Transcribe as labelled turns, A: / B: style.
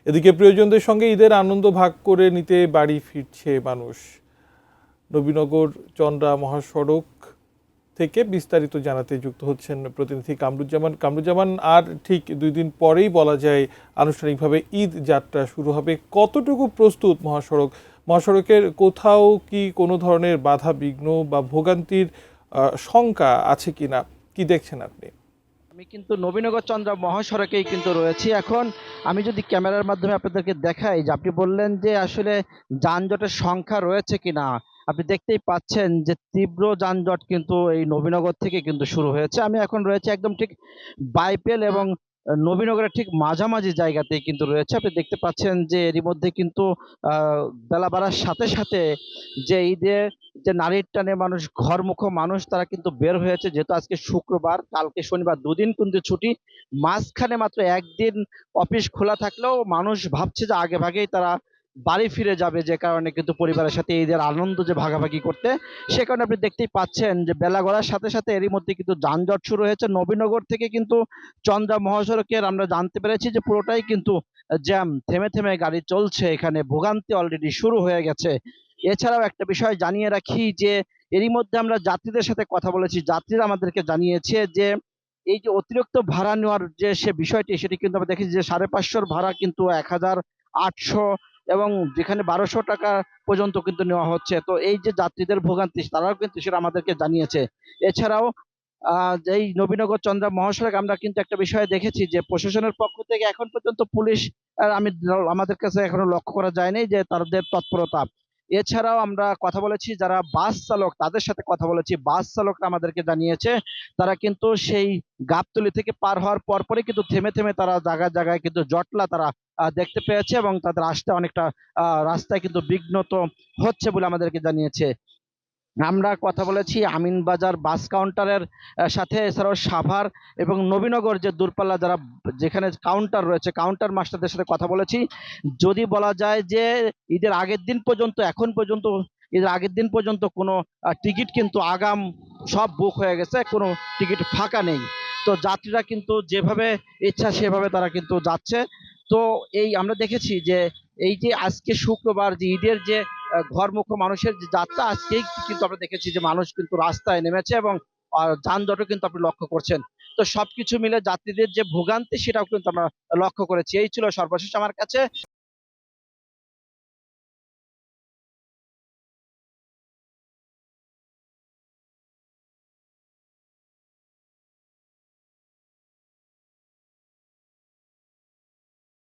A: এদিকে প্রিয়জনদের সঙ্গে ঈদের আনন্দ ভাগ করে নিতে বাড়ি ফিরছে মানুষ। নবীনগর চন্দ্রা মহাসড়ক থেকে বিস্তারিত জানাতে যুক্ত হচ্ছেন প্রতিনিধি কামরুজ্জামান। কামরুজ্জামান, আর ঠিক 2 দিন পরেই বলা যায় আনুষ্ঠানিকভাবে ঈদ যাত্রা শুরু হবে। কতটুকু প্রস্তুত মহাসড়কের কোথাও কি কোনো ধরনের বাধা বিঘ্ন বা ভোগান্তির শঙ্কা আছে কিনা, কি দেখছেন আপনি?
B: আমি কিন্তু নবীনগর চন্দ্রা মহাসড়কেই কিন্তু রয়েছি এখন। আমি যদি ক্যামেরার মাধ্যমে আপনাদেরকে দেখাই, যে আপনি বললেন যে আসলে যানজটের সংখ্যা রয়েছে কিনা, আপনি দেখতেই পাচ্ছেন যে তীব্র যানজট কিন্তু এই নবীনগর থেকে কিন্তু শুরু হয়েছে। আমি এখন রয়েছে একদম ঠিক বাইপেল এবং নবীনগরের ঠিক মাঝামাঝি জায়গাতেই কিন্তু রয়েছে। আপনি দেখতে পাচ্ছেন যে এরই মধ্যে কিন্তু বেলা বাড়ার সাথে সাথে যে ঈদের যে নারীর টানে মানুষ, ঘরমুখো মানুষ, তারা কিন্তু বের হয়েছে। যেহেতু আজকে শুক্রবার, কালকে শনিবার, দুদিন কিন্তু ছুটি, মাঝখানে মাত্র একদিন অফিস খোলা থাকলেও মানুষ ভাবছে যে আগে ভাগেই তারা বাড়ি ফিরে যাবে, যে কারণে কিন্তু পরিবারের সাথে ঈদের আনন্দ যে ভাগাভাগি করতে, সে কারণে আপনি দেখতেই পাচ্ছেন যে বেলা গড়ার সাথে সাথে এরই মধ্যে কিন্তু যানজট শুরু হয়েছে। নবীনগর থেকে কিন্তু চন্দ্রা মহাসড়কের আমরা জানতে পেরেছি যে পুরোটাই কিন্তু জ্যাম, থেমে থেমে গাড়ি চলছে, এখানে ভোগান্তি অলরেডি শুরু হয়ে গেছে। এছাড়াও একটা বিষয় জানিয়ে রাখি যে এরই মধ্যে আমরা যাত্রীদের সাথে কথা বলেছি। যাত্রীরা আমাদেরকে জানিয়েছে যে এই যে অতিরিক্ত ভাড়া নেওয়ার যে বিষয়টি, সেটি কিন্তু আমরা দেখেছি যে 550 ভাড়া কিন্তু 1800 এবং যেখানে 1200 টাকা পর্যন্ত কিন্তু নেওয়া হচ্ছে। তো এই যে যাত্রীদের ভোগান্তি, তারাও কিন্তু সেটা আমাদেরকে জানিয়েছে। এছাড়াও এই নবীনগর চন্দ্রা মহাসড়ক আমরা কিন্তু একটা বিষয় দেখেছি যে প্রশাসনের পক্ষ থেকে এখন পর্যন্ত পুলিশ আমাদের কাছে এখনো লক্ষ্য করা যায়নি যে তাদের তৎপরতা। এছাড়াও আমরা কথা বলেছি যারা বাস চালক, তাদের সাথে কথা বলেছি। বাস চালকরা আমাদেরকে জানিয়েছে তারা কিন্তু সেই গাবতলী থেকে পার হওয়ার পরপরই কিন্তু থেমে থেমে তারা জায়গায় জায়গায় কিন্তু জটলা তারা দেখতে পেয়েছে এবং তাদের আসতে অনেকটা রাস্তায় কিন্তু বিঘ্নত হচ্ছে বলে আমাদেরকে জানিয়েছে। আমরা কথা বলেছি আমিনবাজার বাস কাউন্টারের সাথে। এছাড়াও সাভার এবং নবীনগর যে দূরপাল্লা যারা, যেখানে কাউন্টার রয়েছে, কাউন্টার মাস্টারদের সাথে কথা বলেছি। যদি বলা যায় যে ঈদের আগের দিন পর্যন্ত, এখন পর্যন্ত ঈদের আগের দিন পর্যন্ত কোনো টিকিট কিন্তু আগাম সব বুক হয়ে গেছে, কোনো টিকিট ফাঁকা নেই। তো যাত্রীরা কিন্তু যেভাবে ইচ্ছা সেভাবে তারা কিন্তু যাচ্ছে। তো এই আমরা দেখেছি যে এই যে আজকে শুক্রবার, যে ঈদের যে ঘরমুখো মানুষের যে যাত্রা, আজকেই কিন্তু আমরা দেখেছি যে মানুষ কিন্তু রাস্তায় নেমেছে এবং যানজটও কিন্তু আপনি লক্ষ্য করছেন। তো সবকিছু মিলে যাত্রীদের যে ভোগান্তি, সেটাও কিন্তু আমরা লক্ষ্য করেছি। এই ছিল সর্বশেষ আমার কাছে।